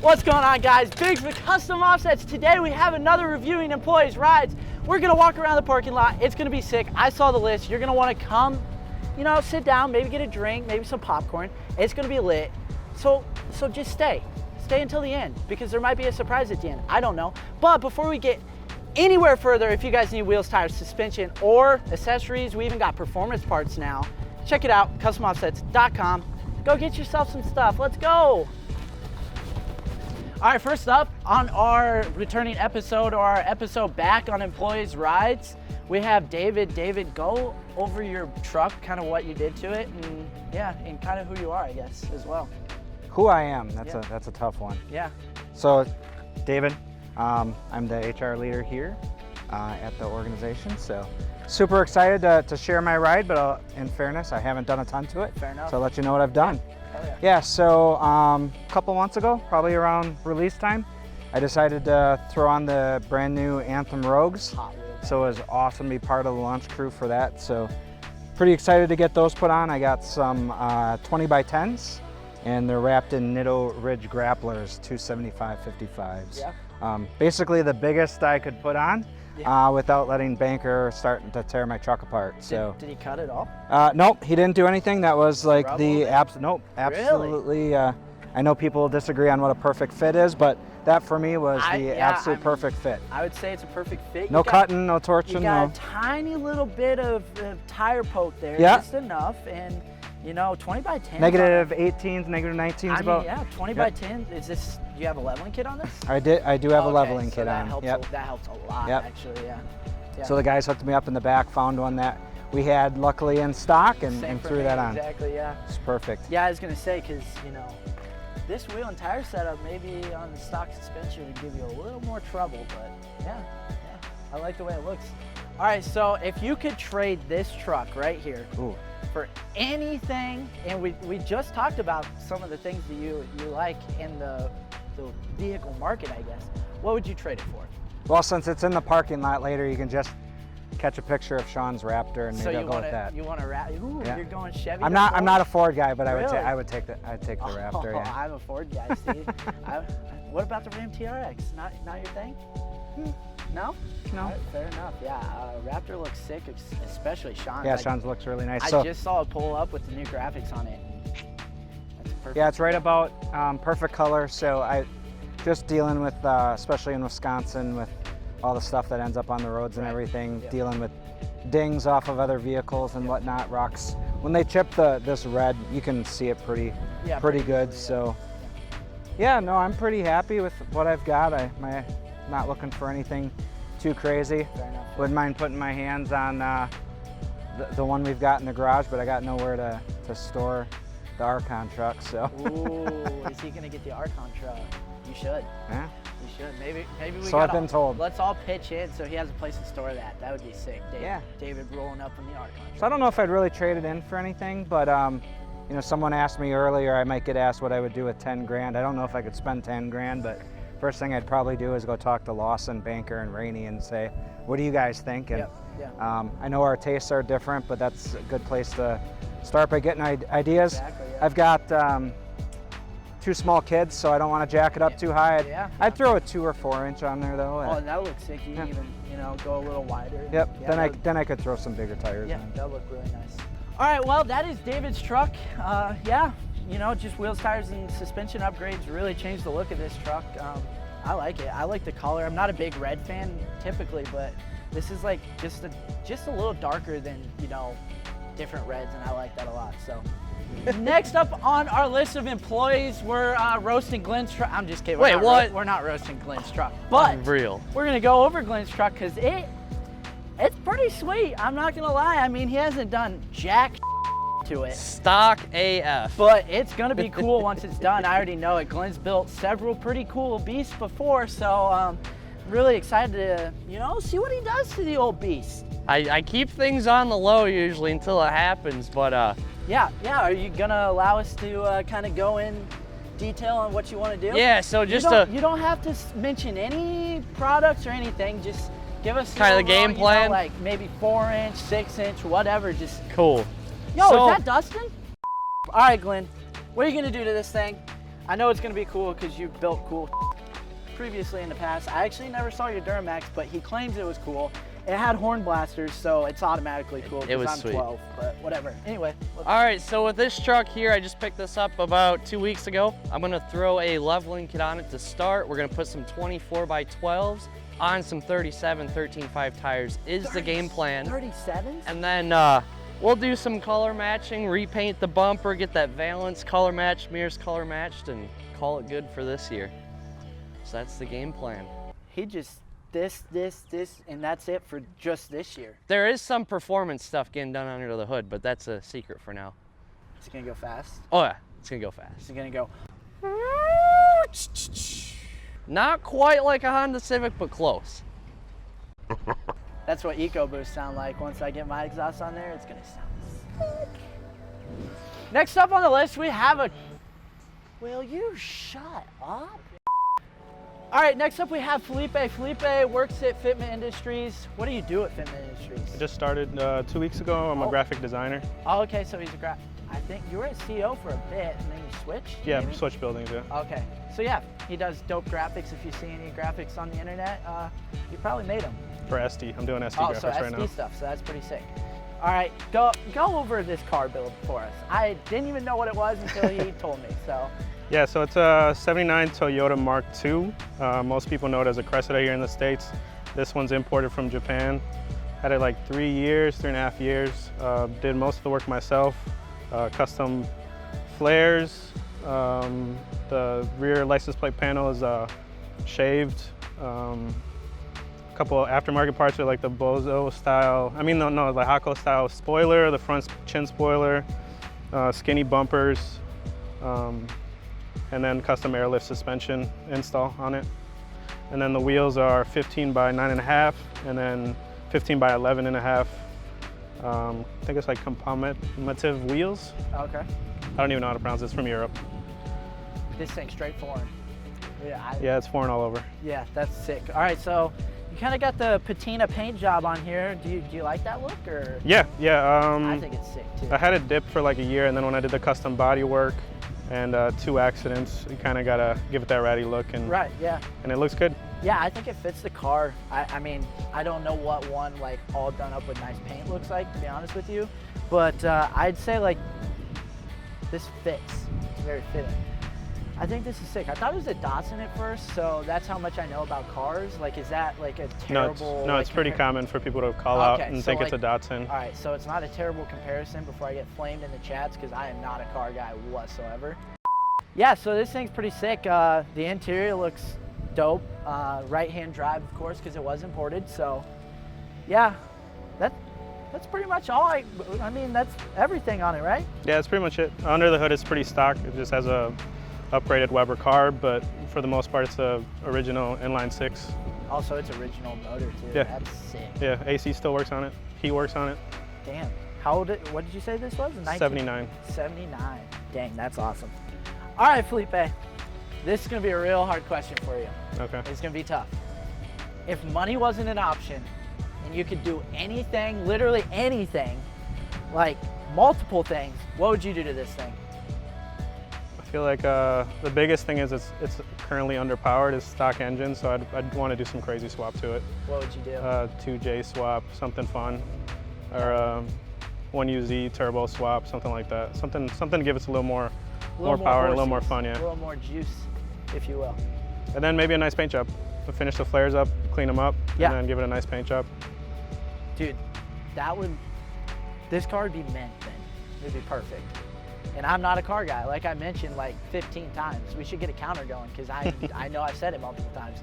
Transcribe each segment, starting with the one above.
What's going on, guys? Biggs with Custom Offsets. Today we have another reviewing employees' rides. We're gonna walk around the parking lot. It's gonna be sick. I saw the list. You're gonna wanna come, you know, sit down, maybe get a drink, maybe some popcorn. It's gonna be lit. So just stay. Stay until the end because there might be a surprise at the end. I don't know. But before we get anywhere further, if you guys need wheels, tires, suspension, or accessories, we even got performance parts now. Check it out, customoffsets.com. Go get yourself some stuff. Let's go. All right, first up on our returning episode, or our episode back on employees' rides, we have David. David, go over your truck, kind of what you did to it, and yeah, and kind of who you are, I guess, as well. Who I am, that's a tough one. Yeah. So, David, I'm the HR leader here at the organization, so super excited to share my ride, but in fairness, I haven't done a ton to it. Fair enough. So I'll let you know what I've done. Yeah, so a couple months ago, probably around release time, I decided to throw on the brand new Anthem Rogues. So it was awesome to be part of the launch crew for that. So pretty excited to get those put on. I got some 20x10s, and they're wrapped in Nitto Ridge Grapplers, 275/55s. Yeah. Basically the biggest I could put on. Without letting Banker start to tear my truck apart. Did he cut it off? Nope, he didn't do anything. That was like nope, Really? absolutely. I know people disagree on what a perfect fit is, but that for me was the absolute perfect fit. I would say it's a perfect fit. No cutting, no torching. You got a tiny little bit of tire poke there, just enough, and you know, 20x10. Negative 18s, negative 19s. I mean, yeah, 20x10. Is this? Do you have a leveling kit on this? I do have a leveling kit on. That helps a lot, actually. Yeah. So the guys hooked me up in the back, found one that we had luckily in stock, and threw that on. Exactly. Yeah. It's perfect. Yeah, I was gonna say, because you know, this wheel and tire setup maybe on the stock suspension would give you a little more trouble, but yeah, I like the way it looks. All right, so if you could trade this truck right here for anything, and we just talked about some of the things that you like in the vehicle market, I guess, what would you trade it for? Well, since it's in the parking lot later, you can just catch a picture of Sean's Raptor, and maybe I'll go with that. You want a Raptor? Ooh, you're going Chevy. I'm not a Ford guy, but I'd take the Raptor. Yeah. I'm a Ford guy. See, what about the Ram TRX? Not your thing? No? No. Right, fair enough. Yeah, Raptor looks sick, especially Sean's. Yeah, Sean's looks really nice. I just saw it pull up with the new graphics on it. That's perfect. Yeah, it's right about perfect color. So I just dealing with, especially in Wisconsin, with all the stuff that ends up on the roads and everything, dealing with dings off of other vehicles and whatnot, rocks. When they chip this red, you can see it pretty good. So yeah, no, I'm pretty happy with what I've got. I'm not looking for anything too crazy. Fair enough. Wouldn't mind putting my hands on the one we've got in the garage, but I got nowhere to store the Archon truck. So. Ooh, is he gonna get the Archon truck? You should. Yeah. You should. Maybe we. So I've been told. Let's all pitch in so he has a place to store that. That would be sick. David rolling up in the Archon truck. So I don't know if I'd really trade it in for anything, but you know, someone asked me earlier, I might get asked what I would do with 10 grand. I don't know if I could spend 10 grand, but first thing I'd probably do is go talk to Lawson, Banker, and Rainey and say, what do you guys think? And I know our tastes are different, but that's a good place to start by getting ideas. Exactly, yeah. I've got 2 small kids, so I don't want to jack it up too high. I'd throw a 2 or 4 inch on there though. Oh, that looks sick. You can even, you know, go a little wider. Yep. Yeah, then I could throw some bigger tires in. That would look really nice. All right, well, that is David's truck. You know, just wheels, tires, and suspension upgrades really changed the look of this truck. I like it. I like the color. I'm not a big red fan typically, but this is like just a little darker than, you know, different reds, and I like that a lot. So next up on our list of employees, we're roasting Glenn's truck. I'm just kidding. We're not roasting Glenn's truck, but we're gonna go over Glenn's truck because it's pretty sweet. I'm not gonna lie. I mean, he hasn't done jack to it. Stock AF. But it's gonna be cool once it's done. I already know it. Glenn's built several pretty cool beasts before, so really excited to, you know, see what he does to the old beast. I keep things on the low usually until it happens, but yeah. Are you gonna allow us to kind of go in detail on what you want to do? Yeah. So just you don't have to mention any products or anything. Just give us kind of the game plan, you know, like maybe 4-inch, 6-inch, whatever. Just cool. Yo, is that Dustin? All right, Glenn, what are you gonna do to this thing? I know it's gonna be cool because you built cool previously in the past. I actually never saw your Duramax, but he claims it was cool. It had horn blasters, so it's automatically cool It was because I'm sweet. 12, but whatever. Anyway. All right, so with this truck here, I just picked this up about 2 weeks ago. I'm gonna throw a leveling kit on it to start. We're gonna put some 24x12s on some 37 13.5 tires is the game plan. 37s? And then we'll do some color matching, repaint the bumper, get that valance color matched, mirrors color matched, and call it good for this year. So that's the game plan. He just this, and that's it for just this year. There is some performance stuff getting done under the hood, but that's a secret for now. Is it gonna go fast? Oh yeah, it's gonna go fast. Is it gonna go? Not quite like a Honda Civic, but close. That's what EcoBoost sound like. Once I get my exhaust on there, it's gonna sound sick. Next up on the list, we have a... Will you shut up? All right, next up we have Felipe. Felipe works at Fitment Industries. What do you do at Fitment Industries? I just started 2 weeks ago. I'm a graphic designer. Oh, okay, so he's a I think you were a CEO for a bit and then you switched? Yeah, maybe? switch buildings, yeah. Okay, so yeah, he does dope graphics. If you see any graphics on the internet, you probably made them. For SD. I'm doing SD Oh, graphics so SD right now. stuff, so that's pretty sick. All right, go over this car build for us. I didn't even know what it was until he told me, so. Yeah, so it's a 79 Toyota Mark II. Most people know it as a Cressida here in the States. This one's imported from Japan. Had it like 3 years, 3.5 years. Did most of the work myself. Custom flares. The rear license plate panel is shaved. A couple of aftermarket parts are like the Bozo style, the Hako style spoiler, the front chin spoiler, skinny bumpers, and then custom airlift suspension install on it. And then the wheels are 15 by 9.5 and then 15 by 11.5. I think it's like commemorative wheels. Okay. I don't even know how to pronounce it. It's from Europe. This thing's straight foreign. Yeah. Yeah, it's foreign all over. Yeah, that's sick. All right, so you kind of got the patina paint job on here. Do you like that look, or? Yeah. I think it's sick too. I had it dipped for like a year, and then when I did the custom body work and 2 accidents, you kind of gotta give it that ratty look, and Right, yeah. and it looks good. Yeah, I think it fits the car. I mean, I don't know what one like all done up with nice paint looks like, to be honest with you, but I'd say like this fits. It's very fitting. I think this is sick. I thought it was a Dustin at first, so that's how much I know about cars. Like, is that like a terrible? No, it's pretty common for people to call out and think it's a Datsun. All right, so it's not a terrible comparison before I get flamed in the chats, because I am not a car guy whatsoever. Yeah, so this thing's pretty sick. The interior looks dope. Right-hand drive, of course, because it was imported. So, yeah, that's pretty much all. I mean, that's everything on it, right? Yeah, that's pretty much it. Under the hood, it's pretty stock. It just has a upgraded Weber carb, but for the most part, it's the original inline 6. Also, it's original motor too. Yeah. That's sick. Yeah, AC still works on it. Heat works on it. Damn. How old? What did you say this was? 79. 79. Dang, that's awesome. All right, Felipe. This is gonna be a real hard question for you. Okay. It's gonna be tough. If money wasn't an option, and you could do anything, literally anything, like multiple things, what would you do to this thing? I feel like the biggest thing is it's currently underpowered. It's stock engine, so I'd want to do some crazy swap to it. What would you do? 2J swap, something fun, or 1UZ turbo swap, something like that. Something to give us a little more power and a little more fun, yeah. A little more juice, if you will. And then maybe a nice paint job. We'll finish the flares up, clean them up, Yeah. and then give it a nice paint job. Dude, this car would be meant then. It'd be perfect. And I'm not a car guy, like I mentioned like 15 times. We should get a counter going, because I know I've said it multiple times.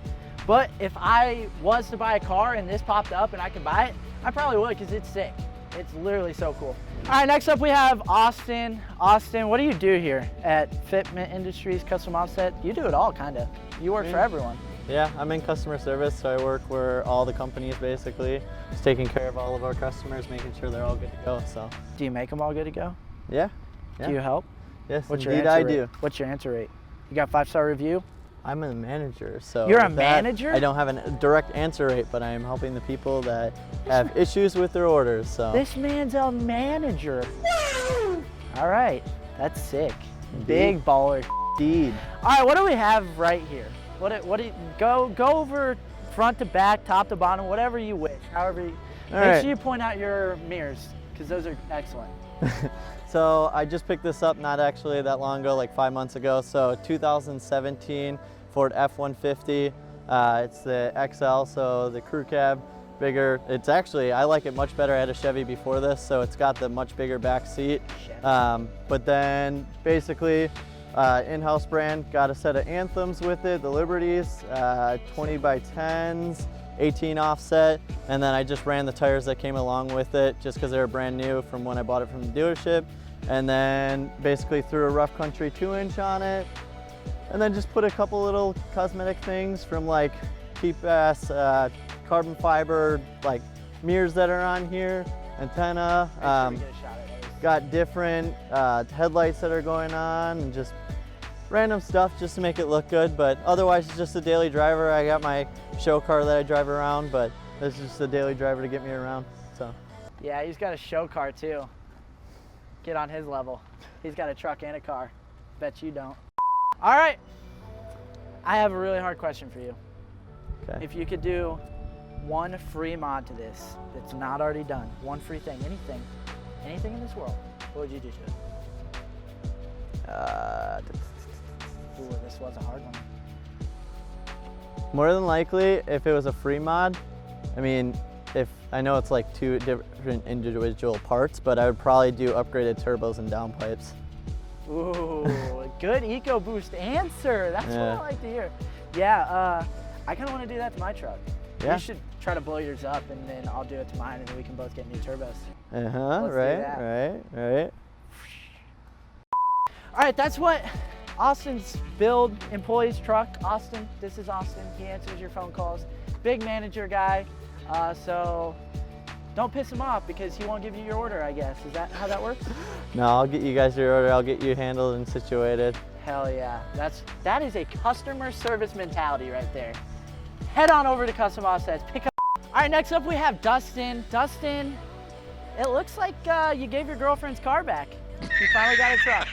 But if I was to buy a car and this popped up and I could buy it, I probably would, because it's sick. It's literally so cool. All right, next up we have Austin. Austin, what do you do here at Fitment Industries Custom Offset? You do it all, kind of. You work for everyone. Yeah, I'm in customer service, so I work where all the companies basically, just taking care of all of our customers, making sure they're all good to go. So. Do you make them all good to go? Yeah. Do you help? Yes, What's indeed your I answer do. rate? What's your answer rate? You got 5-star review? I'm a manager, so You're a with that, manager? I don't have a direct answer rate, but I am helping the people that have issues with their orders. So. This man's a manager. All right, that's sick. Big baller. Indeed. All right, what do we have right here? What do you, go over front to back, top to bottom, whatever you wish. However, make right. sure you point out your mirrors because those are excellent. So I just picked this up not actually that long ago, like 5 months ago. So 2017 Ford F-150. It's the XL, so the crew cab, bigger. It's actually, I like it much better. I had a Chevy before this, so it's got the much bigger back seat. But then basically, in-house brand, got a set of Anthems with it, the Liberties, 20 by 10s, 18 offset, and then I just ran the tires that came along with it just because they were brand new from when I bought it from the dealership. And then basically threw a rough country 2-inch on it, and then just put a couple little cosmetic things from like PFAS, carbon fiber, like mirrors that are on here, antenna. Got different headlights that are going on, and just random stuff just to make it look good. But otherwise, it's just a daily driver. I got my show car that I drive around, but this is just a daily driver to get me around. So. Yeah, he's got a show car too. Get on his level. He's got a truck and a car. Bet you don't. All right, I have a really hard question for you. Okay. If you could do one free mod to this that's not already done, one free thing, anything in this world, what would you do to it? Ooh, this was a hard one. More than likely, if it was a free mod, I mean, if I know it's like 2 different individual parts, but I would probably do upgraded turbos and downpipes. Ooh, good EcoBoost answer. That's what I like to hear. Yeah, I kind of want to do that to my truck. Yeah. You should try to blow yours up, and then I'll do it to mine, and then we can both get new turbos. Right. All right, that's what Austin's build employee's truck. Austin, this is Austin. He answers your phone calls. Big manager guy. So don't piss him off because he won't give you your order, I guess. Is that how that works? No, I'll get you guys your order. I'll get you handled and situated. Hell yeah. That is a customer service mentality right there. Head on over to Custom Offsets. Pick up. All right, next up we have Dustin. Dustin, it looks like you gave your girlfriend's car back. You finally got a truck.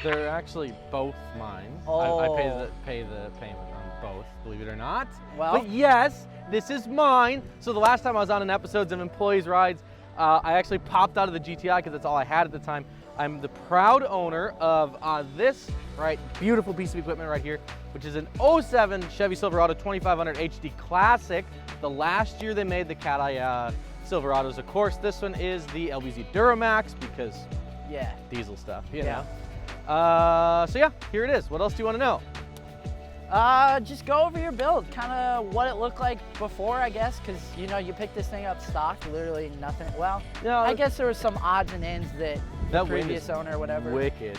They're actually both mine. Oh. I pay the payment on both, believe it or not. Well, But yes, this is mine. So the last time I was on an episode of Employees Rides, I actually popped out of the GTI because that's all I had at the time. I'm the proud owner of this beautiful piece of equipment right here, which is an 07 Chevy Silverado 2500 HD Classic. The last year they made the Cat Eye Silverados. Of course, this one is the LBZ Duramax because yeah, diesel stuff, you Yeah. know. So yeah, here it is. What else do you want to know? just go over your build, kind of what it looked like before, I guess, because you know you picked this thing up stock, literally nothing. Well, No, I guess there was some odds and ends that the wind previous is owner or whatever. Wicked.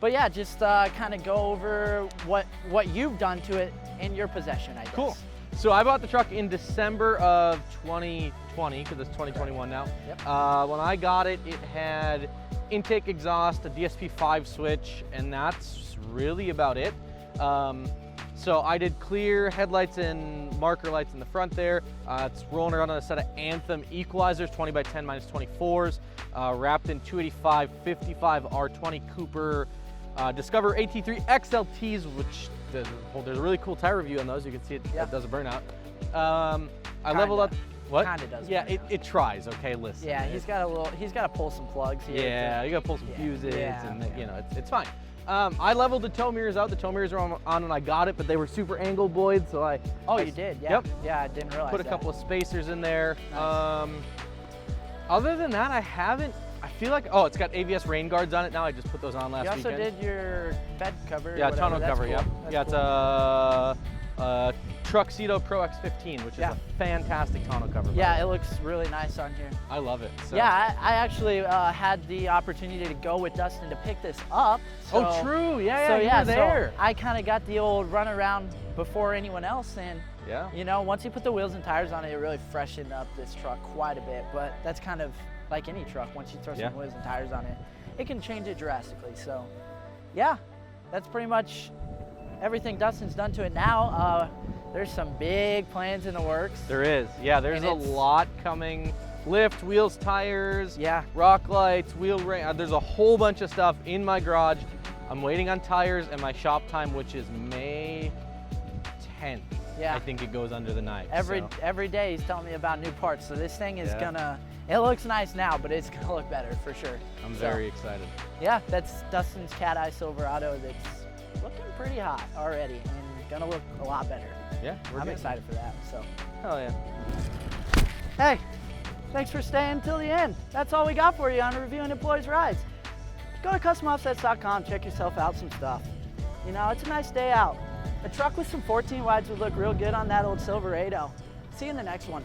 But yeah, just kind of go over what you've done to it in your possession, I guess. Cool. So I bought the truck in December of 2020, because it's 2021 now. Yep. When I got it, it had intake exhaust, a DSP-5 switch, and that's really about it. So I did clear headlights and marker lights in the front there. It's rolling around on a set of Anthem equalizers, 20 by 10 minus 24s, wrapped in 285 55 R20 Cooper Discover AT3 XLTs, which there's a really cool tire review on those. You can see it does a burnout. I leveled up. What? Kinda does. Yeah, it tries. Okay, listen. Yeah, he's got to pull some plugs here. Yeah, you gotta pull some fuses, Yeah, and yeah. you know it's fine. I leveled the tow mirrors out. The tow mirrors were on when I got it, but they were super angle buoyed, so I. Oh, you did? Yeah. Yep. Yeah, I didn't realize Put a that. couple of spacers in there. Nice. Other than that, I haven't. I feel like it's got ABS rain guards on it now. I just put those on last You also weekend. did your bed cover. Yeah, or whatever. tonneau That's cover. cool. Yeah, That's yeah. It's cool. a Truxedo Pro X15, which is a fantastic tonneau cover. Yeah, it looks really nice on here. I love it. So. Yeah, I actually had the opportunity to go with Dustin to pick this up. So, Oh, true. Yeah, So you yeah, were there. so I kind of got the old run around before anyone else, and Yeah. you know, once you put the wheels and tires on it, it really freshened up this truck quite a bit. But that's kind of like any truck. Once you throw some wheels and tires on it, it can change it drastically. So yeah, that's pretty much everything Dustin's done to it now. There's some big plans in the works. There is. Yeah, there's And a it's- lot coming. Lift, wheels, tires, Yeah. rock lights, wheel ring. There's a whole bunch of stuff in my garage I'm waiting on tires and my shop time, which is May 10th. Yeah. I think it goes under the knife. Every day he's telling me about new parts, so this thing is Yeah. gonna, it looks nice now, but it's gonna look better for sure. I'm So, very excited. Yeah, that's Dustin's Cat Eye Silverado that's looking pretty hot already and gonna look a lot better. Yeah, I'm excited for that, so. Hell yeah. Hey, thanks for staying till the end. That's all we got for you on Reviewing Employees' Rides. Go to CustomOffsets.com, check yourself out some stuff. You know, it's a nice day out. A truck with some 14 wides would look real good on that old Silverado. See you in the next one.